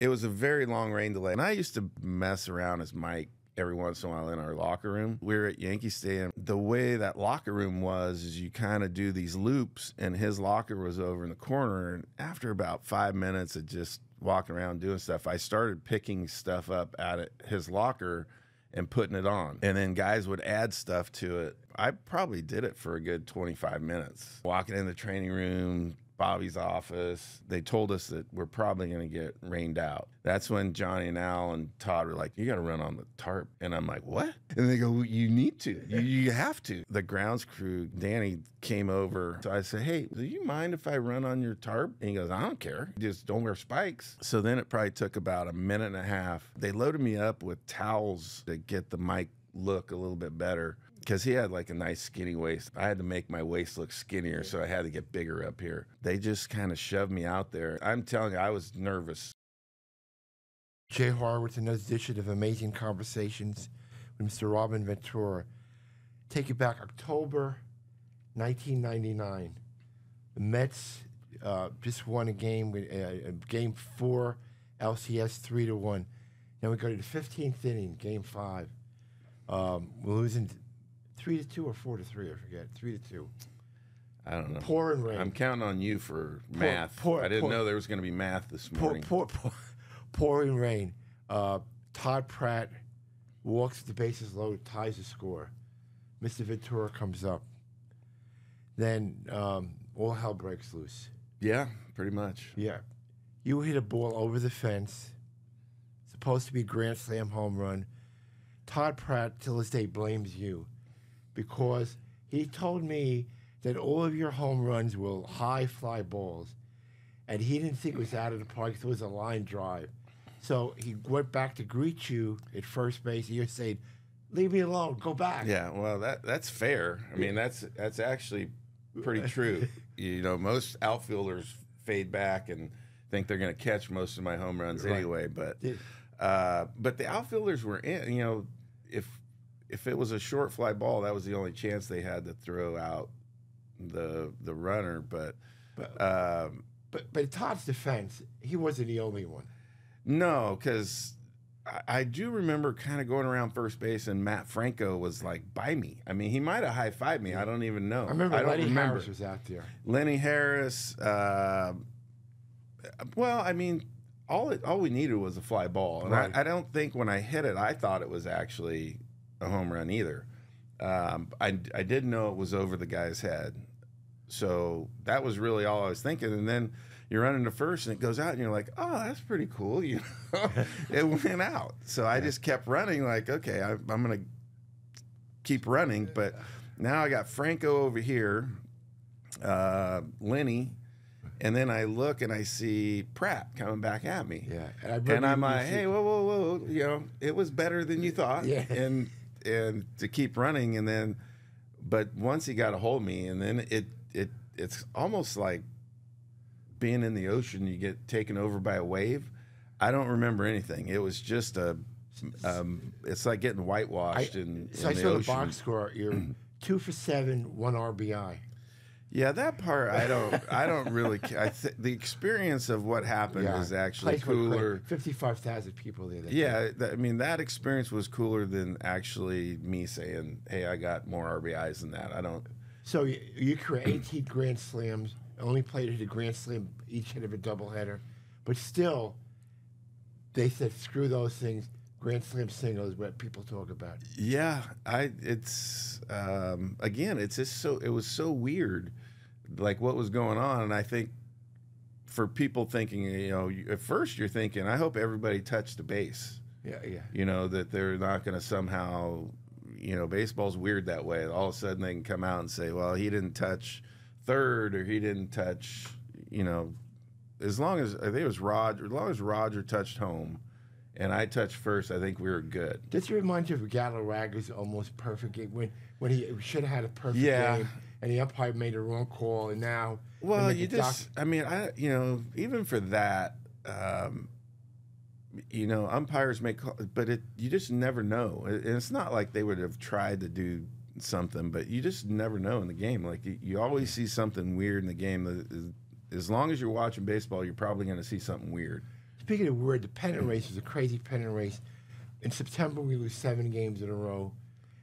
It was a very long rain delay. And I used to mess around as Mike every once in a while in our locker room. We were at Yankee Stadium. The way that locker room was is you kind of do these loops, and his locker was over in the corner. And after about 5 minutes of just walking around doing stuff, I started picking stuff up at his locker and putting it on. And then guys would add stuff to it. I probably did it for a good 25 minutes. Walking in the training room, Bobby's office, they told us that we're probably going to get rained out. That's when Johnny and Al and Todd were like, you got to run on the tarp. And I'm like, what? And they go, well, you need to. You have to. The grounds crew, Danny, came over. So I said, hey, do you mind if I run on your tarp? And he goes, I don't care. Just don't wear spikes. So then it probably took about a minute and a half. They loaded me up with towels to get the mic look a little bit better, because he had like a nice skinny waist. I had to make my waist look skinnier, so I had to get bigger up here. They just kind of shoved me out there. I'm telling you, I was nervous. Jay Horowitz, another edition of Amazing Conversations with Mr. Robin Ventura. Take it back, October 1999. The Mets just won a game with Game 4, LCS 3-1. Then we go to the 15th inning, Game 5. We're losing 3-2 or 4-3, I forget. 3-2. I don't know. Pouring rain. I'm counting on you for math. I didn't know there was going to be math this morning. Pouring rain. Todd Pratt walks the bases loaded, ties the score. Mr. Ventura comes up. Then all hell breaks loose. Yeah, pretty much. Yeah. You hit a ball over the fence. Supposed to be a grand slam home run. Todd Pratt, till this day, blames you because he told me that all of your home runs were high fly balls, and he didn't think it was out of the park. It was a line drive. So he went back to greet you at first base, and you're saying, leave me alone, go back. Yeah, well, that's fair. I mean, that's actually pretty true. You know, most outfielders fade back and think they're going to catch most of my home runs anyway, but the outfielders were in, you know, if it was a short fly ball, that was the only chance they had to throw out the runner. But in Todd's defense, he wasn't the only one. No, because I do remember kind of going around first base, and Matt Franco was like by me. I mean, he might have high-fived me. I don't even know. I remember Lenny Harris was out there. Lenny Harris. Well, I mean, all we needed was a fly ball. And I don't think when I hit it, I thought it was actually a home run either. I didn't know it was over the guy's head. So that was really all I was thinking. And then you're running to first, and it goes out, and you're like, oh, that's pretty cool. You know, it went out. So I just kept running like, okay, I'm going to keep running. But now I got Franco over here, Lenny, and then I look and I see Pratt coming back at me. Yeah, and I'm like, hey, whoa, you know, it was better than you thought. Yeah. And to keep running, and then, but once he got a hold of me, and then it's almost like being in the ocean, you get taken over by a wave. I don't remember anything. It was just it's like getting whitewashed in the ocean. So I saw the box score. You're 2 for 7, 1 RBI. Yeah, that part I don't really care. The experience of what happened was actually cooler. 55,000 people there. Yeah, I mean, that experience was cooler than actually me saying, hey, I got more RBIs than that. I don't. So you create 18 grand slams, only played at a grand slam, each hit of a doubleheader, but still, they said, screw those things. Grand slam single is what people talk about. Yeah, it's again, it's just it was so weird, like what was going on, and I think for people thinking, you know, at first you're thinking, I hope everybody touched the base. Yeah. You know, that they're not going to somehow, you know, baseball's weird that way. All of a sudden they can come out and say, well, he didn't touch third, or he didn't touch, you know, as long as I think it was Roger, as long as Roger touched home and I touched first, I think we were good. Does it remind you of Gallo Ragger's almost perfect game when he should have had a perfect game and the umpire made a wrong call, and now you just I mean, you know, even for that, you know, umpires make but you just never know. And it's not like they would have tried to do something, but you just never know in the game. Like you always see something weird in the game. As long as you're watching baseball, you're probably going to see something weird. Speaking of weird, the pennant race was a crazy pennant race. In September, we lose 7 games in a row,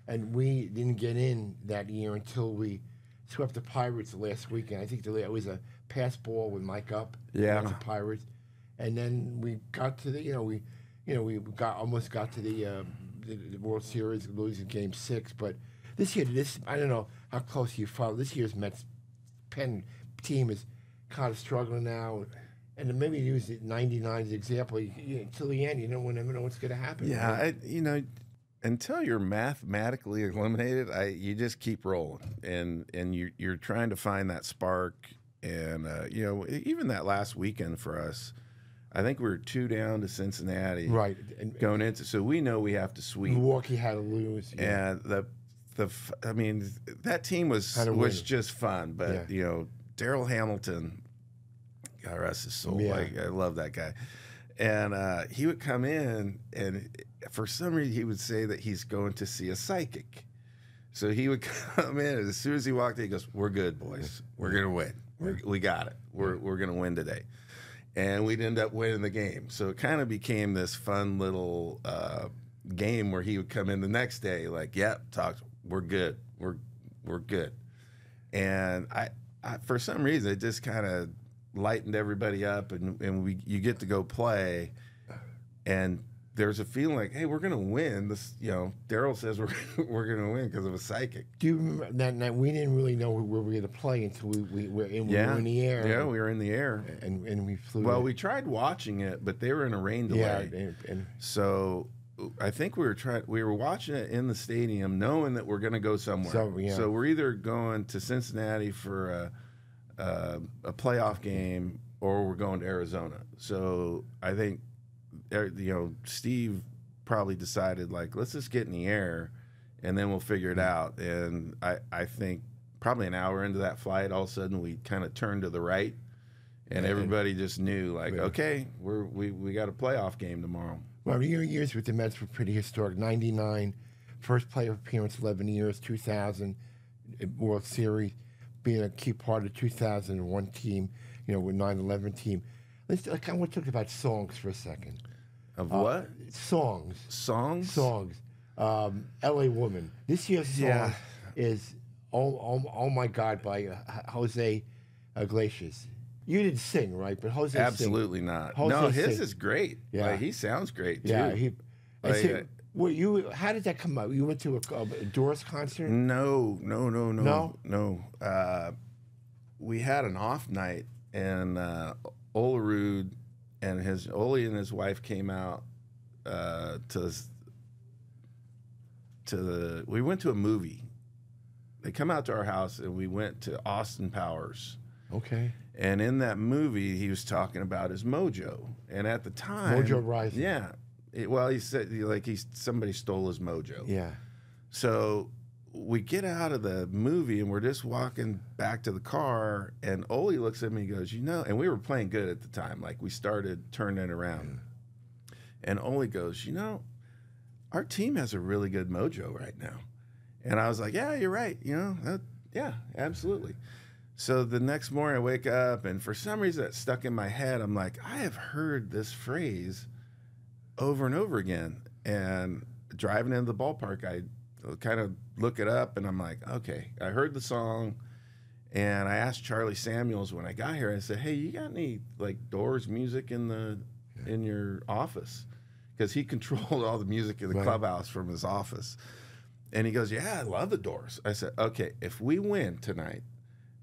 and we didn't get in that year until we swept the Pirates the last weekend. I think it was a pass ball with Mike up against the Pirates, and then we got to the almost got to the World Series, losing Game 6. But this year, I don't know how close you follow. This year's Mets pen team is kind of struggling now. And then maybe use the 99 as an example. Until the end, you don't never know what's going to happen. Yeah, right? Until you're mathematically eliminated, you just keep rolling, and you're trying to find that spark. And even that last weekend for us, I think we were 2 down to Cincinnati, right? And going into, so we know we have to sweep. Milwaukee had to lose, and that team was just fun, but Darrell Hamilton. God rest his soul. Yeah. I love that guy. And he would come in, and for some reason, he would say that he's going to see a psychic. So he would come in, and as soon as he walked in, he goes, "We're good, boys. We're going to win. We got it. We're going to win today." And we'd end up winning the game. So it kind of became this fun little game where he would come in the next day, like, "Yep, we're good. We're good." And I for some reason, it just kind of lightened everybody up, and you get to go play, and there's a feeling like, hey, we're gonna win this. Darrell says we're gonna win because of a psychic. Do you remember that we didn't really know where we were gonna play until we were in the air? Yeah, we were in the air, and we flew. Well, we tried watching it, but they were in a rain delay. Yeah, and so I think we were watching it in the stadium, knowing that we're gonna go somewhere. So we're either going to Cincinnati for a playoff game, or we're going to Arizona. So I think, Steve probably decided, like, let's just get in the air, and then we'll figure it out. And I think probably an hour into that flight, all of a sudden we kind of turned to the right, and everybody just knew, like, okay, we got a playoff game tomorrow. Well, your years with the Mets were pretty historic. 99, first playoff appearance, 11 years, 2000, World Series, being a key part of the 2001 team, with 9/11 team. I want to talk about songs for a second. Of what? Songs. Songs? Songs. L.A. Woman. This year's song is Oh My God by Jose Iglesias. You didn't sing, right? But Jose Absolutely sing. not. Jose no, his sing. is great. Yeah. Like, he sounds great, too. Yeah, how did that come out? You went to a Doors concert? No. We had an off night, and Olerud and Oli and his wife came out we went to a movie. They come out to our house, and we went to Austin Powers. Okay. And in that movie, he was talking about his mojo. And at the time, Mojo Rising. Yeah. He said somebody stole his mojo. Yeah. So we get out of the movie, and we're just walking back to the car, and Oli looks at me and goes, and we were playing good at the time. Like, we started turning it around. And Oli goes, our team has a really good mojo right now. And I was like, yeah, you're right. Yeah, absolutely. So the next morning I wake up, and for some reason that stuck in my head. I'm like, I have heard this phrase over and over again. And driving into the ballpark, I kind of look it up, and I'm like, okay, I heard the song. And I asked Charlie Samuels when I got here, I said, hey, you got any like Doors music in your office? Because he controlled all the music in the clubhouse from his office. And he goes, yeah, I love the Doors. I said, okay, if we win tonight,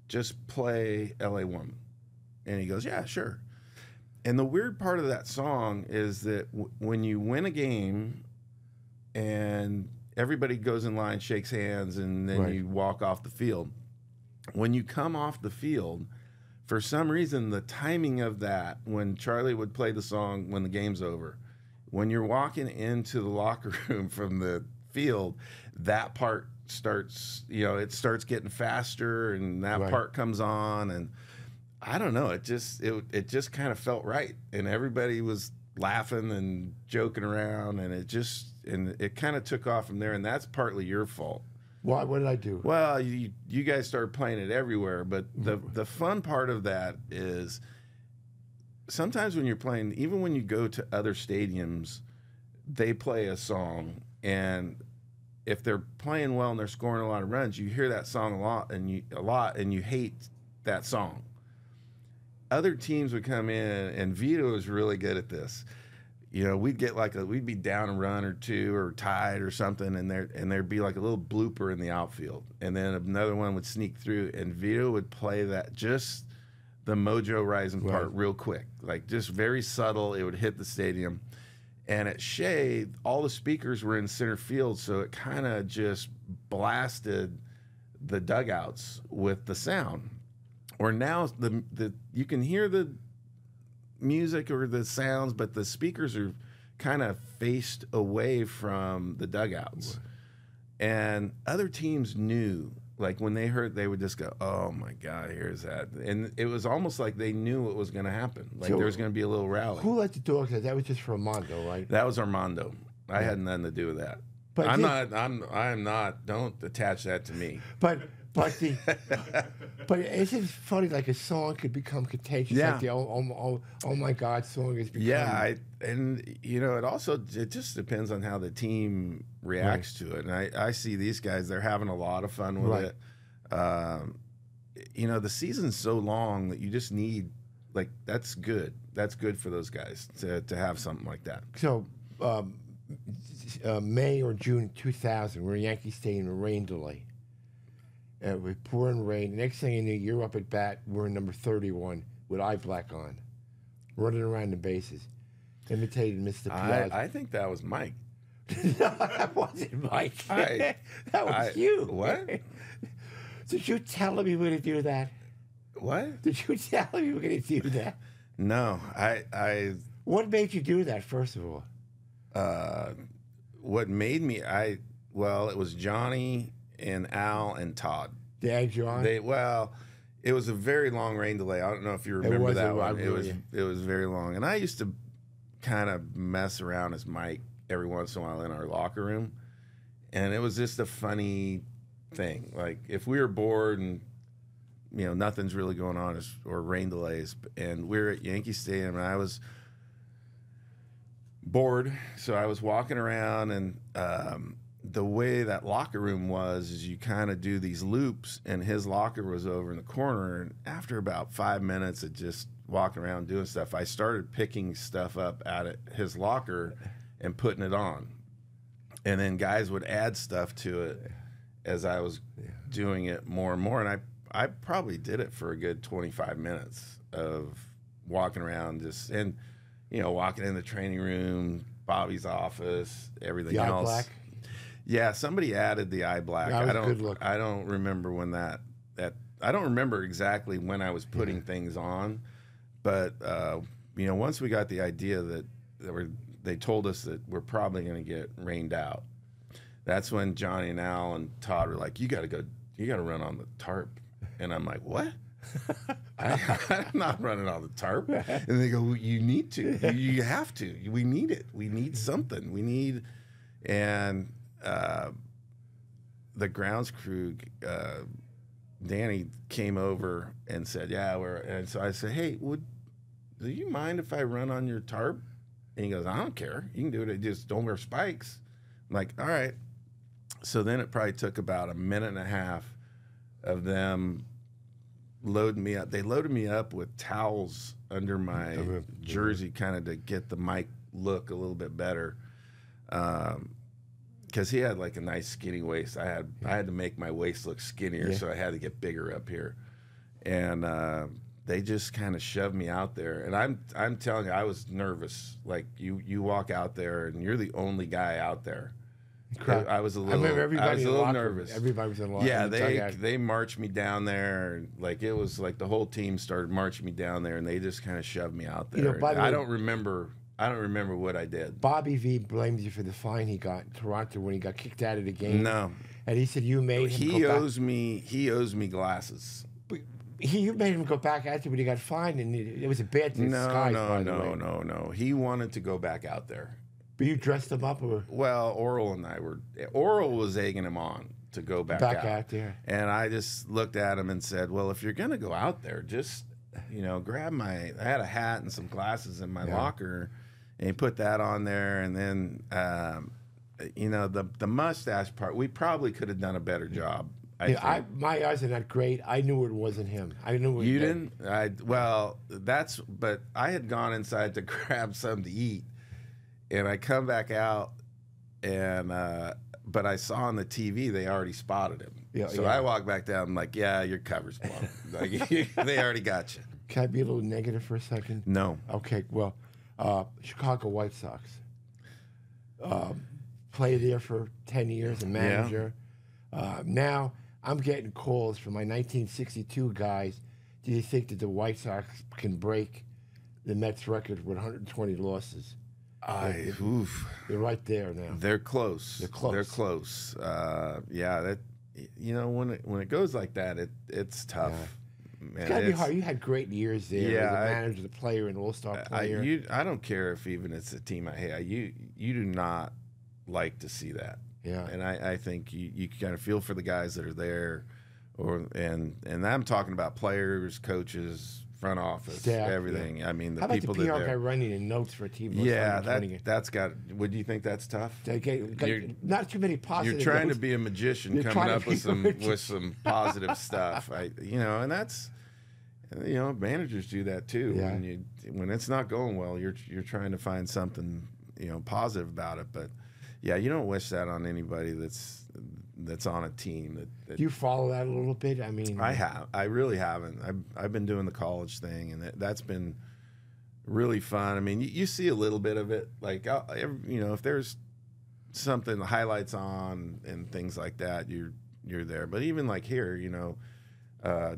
just play L.A. Woman. And he goes, yeah, sure. And the weird part of that song is that when you win a game and everybody goes in line, shakes hands, and then you walk off the field, when you come off the field, for some reason, the timing of that, when Charlie would play the song when the game's over, when you're walking into the locker room from the field, that part starts, it starts getting faster, and that part comes on, and I don't know, it just kind of felt right, and everybody was laughing and joking around, and it kind of took off from there, and that's partly your fault. Why? What did I do? Well, you guys started playing it everywhere, but the fun part of that is sometimes when you're playing, even when you go to other stadiums, they play a song, and if they're playing well and they're scoring a lot of runs, you hear that song a lot, and you hate that song. Other teams would come in, and Vito is really good at this. You know, we'd be down a run or two or tied or something, and there'd be like a little blooper in the outfield, and then another one would sneak through, and Vito would play that, just the Mojo Rising part real quick, like just very subtle. It would hit the stadium, and at Shea, all the speakers were in center field, so it kind of just blasted the dugouts with the sound. Or now you can hear the music or the sounds, but the speakers are kind of faced away from the dugouts. And other teams knew, like when they heard, they would just go, "Oh my God, here's that!" And it was almost like they knew what was going to happen. Like there was going to be a little rally. Who let the dogs out? That was just for Armando, right? That was Armando. I had nothing to do with that. But I'm not. Don't attach that to me. But isn't it funny? Like a song could become contagious. Yeah. Like the oh my God song has become. Yeah, and you know, it just depends on how the team reacts to it. And I see these guys; they're having a lot of fun with it. You know, the season's so long that you just need, like, that's good. That's good for those guys to have something like that. So, May or June 2000, we're in Yankee Stadium, a rain delay. With pouring rain. The next thing you know, you're up at bat. We're in number 31 with eye black on, running around the bases, imitated Mr. Piazza. I think that was Mike. No, that wasn't Mike. That was you. What? Did you tell him you were going to do that? What? Did you tell him you were going to do that? No, What made you do that? First of all, what made me? Well, it was Johnny and Al and Todd. Dad, John. It was a very long rain delay. I don't know if you remember that one. It was very long, and I used to kind of mess around as Mike every once in a while in our locker room, and it was just a funny thing. Like if we were bored and you know nothing's really going on, or rain delays, and we were at Yankee Stadium, and I was bored, so I was walking around, and the way that locker room was is you kind of do these loops, and his locker was over in the corner, and after about 5 minutes of just walking around doing stuff, I started picking stuff up out of his locker and putting it on, and then guys would add stuff to it as I was doing it more and more, and I probably did it for a good 25 minutes of walking around and you know, walking in the training room, Bobby's office, everything else. The eye black? Yeah, somebody added the eye black. That was good look. I don't remember when that I don't remember exactly when I was putting things on, but you know, once we got the idea that they told us that we're probably going to get rained out, that's when Johnny and Al and Todd were like, you got to run on the tarp. And I'm like, what? I'm not running on the tarp. And they go, well, you need to. You have to. We need it. We need something. We need, and the grounds crew, Danny came over and said, yeah, and so I said, hey, do you mind if I run on your tarp? And he goes, I don't care. You can do it. Just don't wear spikes. I'm like, all right. So then it probably took about a minute and a half of them loading me up. They loaded me up with towels under my jersey, kind of to get the mic look a little bit better. Because he had like a nice skinny waist. I had to make my waist look skinnier, so I had to get bigger up here. And they just kind of shoved me out there. And I'm telling you, I was nervous. Like you walk out there and you're the only guy out there. I was a little nervous. Everybody was in line. Yeah, they marched me down there, and like it was like the whole team started marching me down there, and they just kind of shoved me out there. You know, I don't remember what I did. Bobby V blames you for the fine he got in Toronto when he got kicked out of the game. No, and he said you made him. He owes me glasses. You made him go back out there when he got fined, and it was a bad disguise. No. He wanted to go back out there. But you dressed him up, or? Well, Oral was egging him on to go back out there. And I just looked at him and said, well, if you're going to go out there, just grab I had a hat and some glasses in my locker, and he put that on there, and then, the mustache part, we probably could have done a better job. My eyes are not great. I knew it wasn't him. I knew it. You didn't? But I had gone inside to grab something to eat, and I come back out, and but I saw on the TV they already spotted him. So I walk back down. I'm like, yeah, your cover's blown. Like, they already got you. Can I be a little negative for a second? No. Okay. Well, Chicago White Sox. Played there for 10 years, a manager. Now I'm getting calls from my 1962 guys. Do you think that the White Sox can break the Mets record with 120 losses? They're right there now. They're close. They're close. When it goes like that, it's tough. Man, it's gotta be hard. You had great years there. Yeah, as a manager, the player, an all-star player. I don't care if even it's a team I hate. You do not like to see that. Yeah. And I think you kind of feel for the guys that are there, and I'm talking about players, coaches, front office, staff, everything. Yeah. I mean, the people that how about the PR guy running in notes for a team? That's got. Would you think that's tough? Not too many positive. You're trying notes. to be a magician, coming up with some positive stuff. And that's. Managers do that too. Yeah. When it's not going well, you're trying to find something positive about it. But yeah, you don't wish that on anybody that's on a team. Do you follow that a little bit? I mean, I really haven't. I've been doing the college thing, and that's been really fun. I mean, you see a little bit of it, like if there's something, the highlights on and things like that, you're there. But even like here,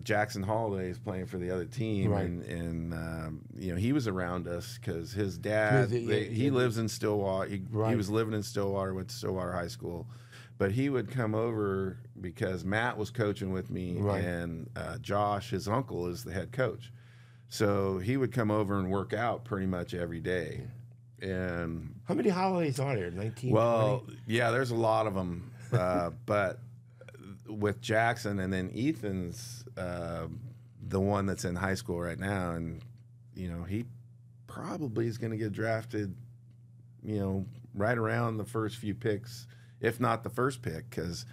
Jackson Holliday is playing for the other team, right. and he was around us because his dad he lives in Stillwater. He was living in Stillwater, went to Stillwater High School, but he would come over because Matt was coaching with me, and Josh, his uncle, is the head coach, so he would come over and work out pretty much every day. And how many holidays are there? 19. Well, yeah, there's a lot of them, but. With Jackson, and then Ethan's the one that's in high school right now, and he probably is going to get drafted right around the first few picks, if not the first pick, because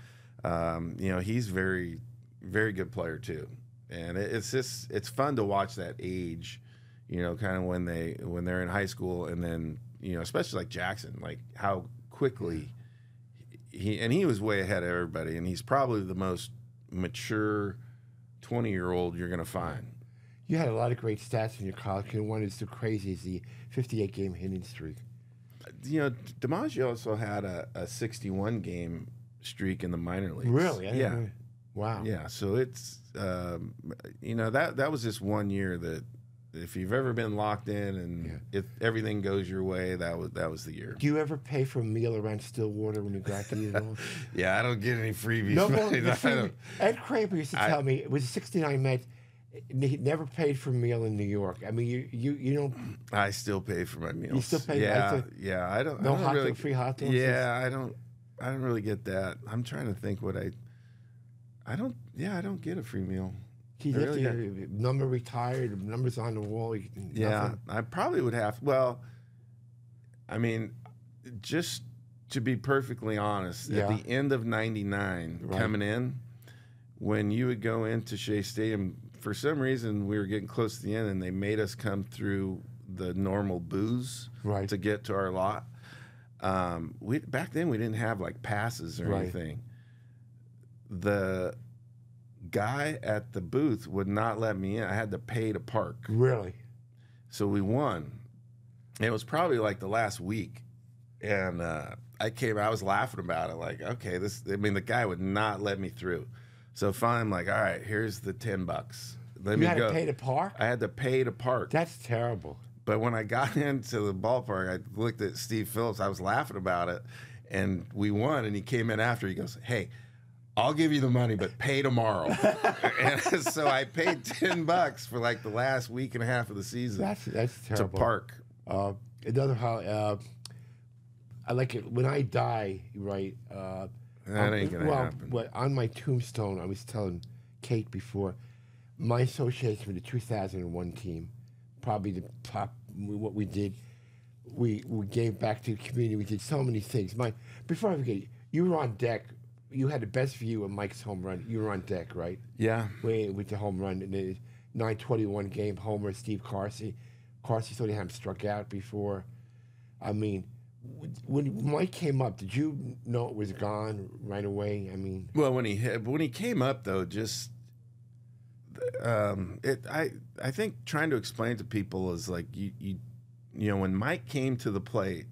he's very, very good player too, and it's fun to watch that age, kind of when they're in high school, and then especially like Jackson, like how quickly. He was way ahead of everybody, and he's probably the most mature 20-year-old you're going to find. You had a lot of great stats in your college, and one is so crazy is the 58-game hitting streak. DiMaggio also had a 61-game streak in the minor leagues. Really? Yeah. Wow. Yeah, so it's, that was just 1 year that if you've ever been locked in and if everything goes your way, that was the year. Do you ever pay for a meal around Stillwater when you got to the Yeah, I don't get any freebies. No, Ed Kramer used to tell me it was 69 Mets. He never paid for a meal in New York. I mean, you don't. I still pay for my meals. You still pay? Yeah. I don't. No free hot dogs. Yeah, I don't really get that. I'm trying to think what I don't. Yeah, I don't get a free meal. He really number retired, numbers on the wall. Yeah, I probably would have. Well, I mean, just to be perfectly honest, at the end of '99, coming in, when you would go into Shea Stadium, for some reason we were getting close to the end, and they made us come through the normal booze to get to our lot. Back then we didn't have like passes or anything. The guy at the booth would not let me in. I had to pay to park. Really? So we won. It was probably like the last week, and I was laughing about it, like, okay, the guy would not let me through. So finally, I'm like, all right, here's the $10. You had to pay to park? I had to pay to park. That's terrible. But when I got into the ballpark, I looked at Steve Phillips. I was laughing about it, and we won. And he came in after. He goes, "Hey, I'll give you the money, but pay tomorrow." And so I paid $10 for like the last week and a half of the season. That's terrible. To park. Another how I like it when I die. Right. That ain't gonna happen. On my tombstone, I was telling Kate before, my association with the 2001 team, probably the top. What we did, we gave back to the community. We did so many things. Before I forget, you were on deck. You had the best view of Mike's home run. You were on deck, right? Yeah. With the home run in the 9/21 game, homer, Steve Carsey. Carsey thought he hadn't struck out before. I mean, when Mike came up, did you know it was gone right away? I mean, well, when he came up though, just I think trying to explain to people is like you know, when Mike came to the plate,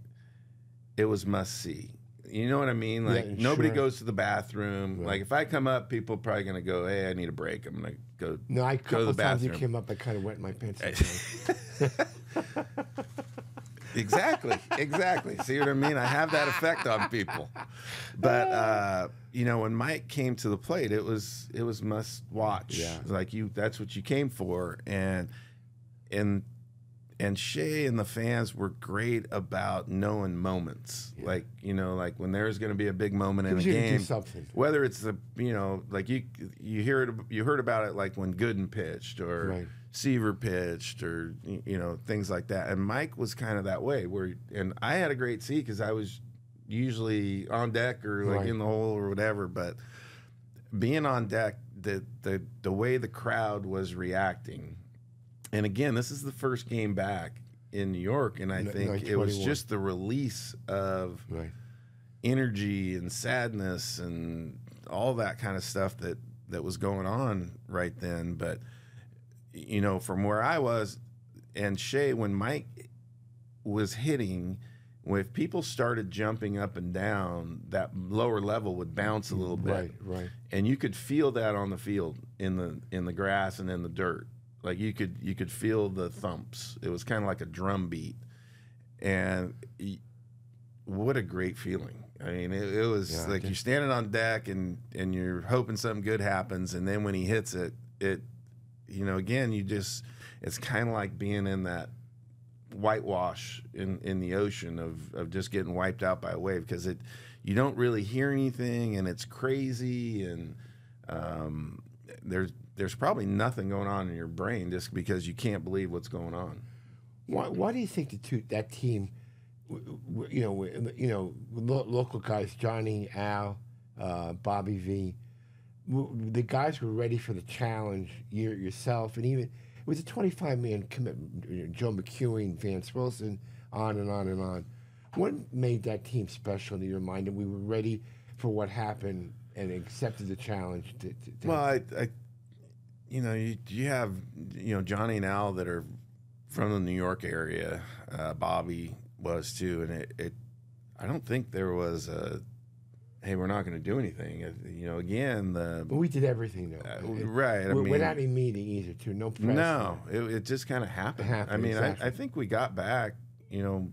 it was must see. You know what I mean? Like nobody goes to the bathroom. Right. Like if I come up, people are probably gonna go, "Hey, I need a break. I'm gonna go." No, go to the couple times bathroom. you came up, I kind of wet my pants. Exactly. See what I mean? I have that effect on people. But you know, when Mike came to the plate, it was must watch. Yeah. Like that's what you came for. And Shea and the fans were great about knowing moments. Yeah. Like, you know, like when there's going to be a big moment in a game, whether it's like you heard about it like when Gooden pitched or right. Seaver pitched or, you know, things like that. And Mike was kind of that way and I had a great seat because I was usually on deck or like right. in the hole or whatever. But being on deck, the way the crowd was reacting. And again, this is the first game back in New York, and I think it was just the release of right. energy and sadness and all that kind of stuff that was going on right then. But, you know, from where I was, and Shea, when Mike was hitting, if people started jumping up and down, that lower level would bounce a little bit. Right. And you could feel that on the field, in the grass and in the dirt. Like you could feel the thumps. It was kind of like a drum beat, and what a great feeling. I mean, it was like you're standing on deck and you're hoping something good happens, and then when he hits it, you know, again, it's kind of like being in that whitewash in the ocean of just getting wiped out by a wave because you don't really hear anything and it's crazy and there's probably nothing going on in your brain just because you can't believe what's going on. Why do you think that team, local guys, Johnny, Al, Bobby V, the guys were ready for the challenge, yourself, and even, it was a 25-man commitment, Joe McEwen, Vance Wilson, on and on and on. What made that team special in your mind, and we were ready for what happened and accepted the challenge? Well, you know, you have, you know, Johnny and Al that are from the New York area. Bobby was too, and I don't think there was a, hey, we're not going to do anything. You know, again, but we did everything though. Right. I mean, without any meeting either, too. No press. No, it just kind of happened. I mean, exactly. I think we got back. You know,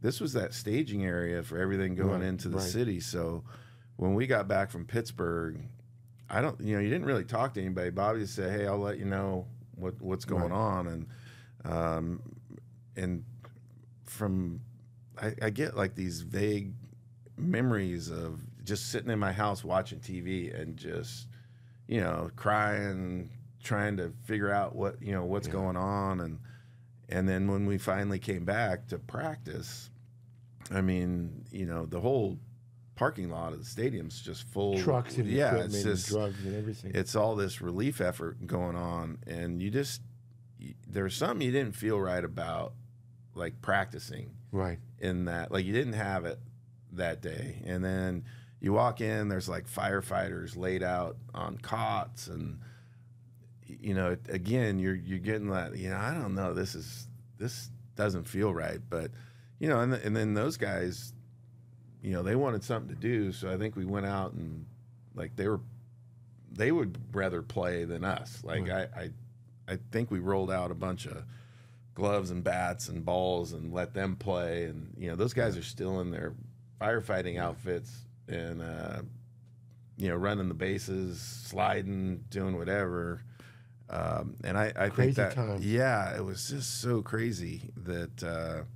this was that staging area for everything going into the city. So when we got back from Pittsburgh, you didn't really talk to anybody. Bobby just said, "Hey, I'll let you know what's going on," and from I get like these vague memories of just sitting in my house watching TV and just, you know, crying, trying to figure out what's going on, and then when we finally came back to practice, I mean, you know, the whole parking lot of the stadium's just full trucks and equipment and drugs and everything. It's all this relief effort going on, and there's something you didn't feel right about, like practicing. Right. In that, like you didn't have it that day, and then you walk in, there's like firefighters laid out on cots, and you know, again, you're getting that, you know, I don't know, this doesn't feel right, but you know, and then those guys, you know, they wanted something to do, so I think we went out and like they would rather play than us. Like I think we rolled out a bunch of gloves and bats and balls and let them play, and you know, those guys are still in their firefighting outfits and you know, running the bases, sliding, doing whatever. And I think that times. Yeah, it was just so crazy that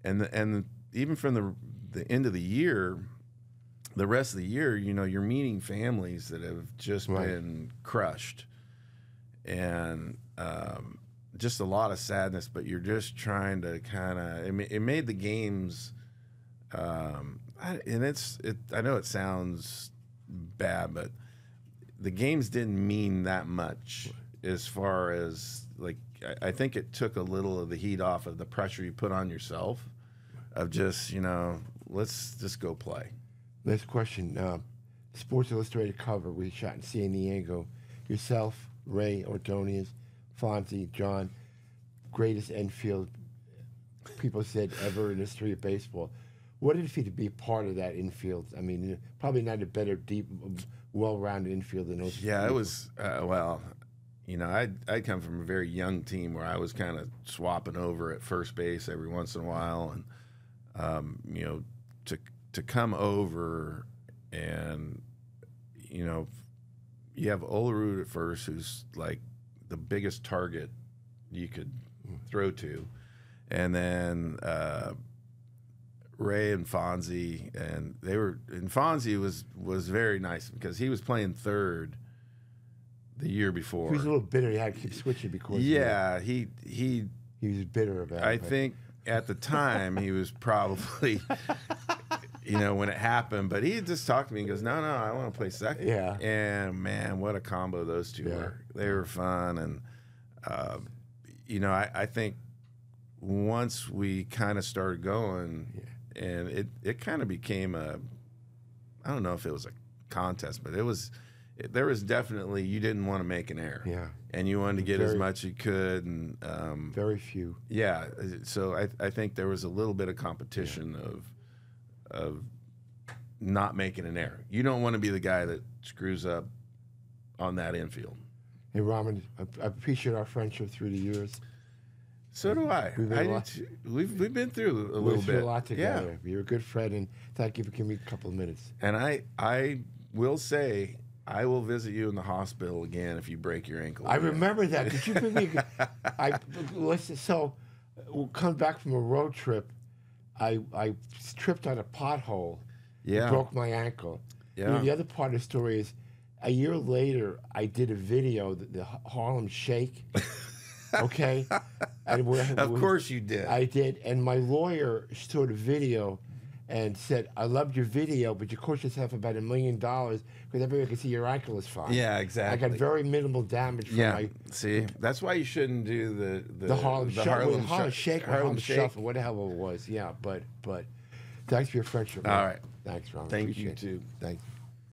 and even from the end of the year, the rest of the year, you know, you're meeting families that have just been crushed, and just a lot of sadness. But you're just trying to kind of. It made the games, I know it sounds bad, but the games didn't mean that much as far as like. I think it took a little of the heat off of the pressure you put on yourself, of just let's just go play. Last question. Sports Illustrated cover we shot in San Diego. Yourself, Ray Ordonez, Fonzie, John, greatest infield people said ever in the history of baseball. What did it feel to be part of that infield? I mean, probably not a better, deep, well-rounded infield than those. Yeah, it was. Well, I come from a very young team where I was kind of swapping over at first base every once in a while, and to come over and you have Olerud at first, who's like the biggest target you could throw to, and then Ray and Fonzie, and Fonzie was very nice because he was playing third the year before. He was a little bitter. He had to keep switching because he was bitter about it. I think at the time he was probably when it happened, but he just talked to me and goes, no, I want to play second. Yeah. And man, what a combo those two were. They were fun, and I think once we kind of started going, and it kind of became I don't know if it was a contest, but there was definitely, you didn't want to make an error. Yeah. And you wanted to get as much as you could. And very few. Yeah. So I think there was a little bit of competition of not making an error. You don't want to be the guy that screws up on that infield. Hey, Raman, I appreciate our friendship through the years. So do I. We've been through a little bit. We've been through a lot together. Yeah. You're a good friend, and thank you for giving me a couple of minutes. And I will say, I will visit you in the hospital again if you break your ankle. I remember that. Did you bring me? Listen. So, we'll come back from a road trip. I tripped on a pothole. Yeah. Broke my ankle. Yeah. The other part of the story is, a year later, I did a video, the Harlem Shake. Okay. And of course you did. I did, and my lawyer saw the video and said, I loved your video, but you cost yourself about $1 million because everybody can see your ankle is fine. Yeah, exactly. I got very minimal damage from my... See, that's why you shouldn't do the Harlem Shake. Harlem Shake or Harlem Shuffle, whatever it was. Yeah, but thanks for your friendship. All right. Thanks, Ron. Thank you, too. Thanks.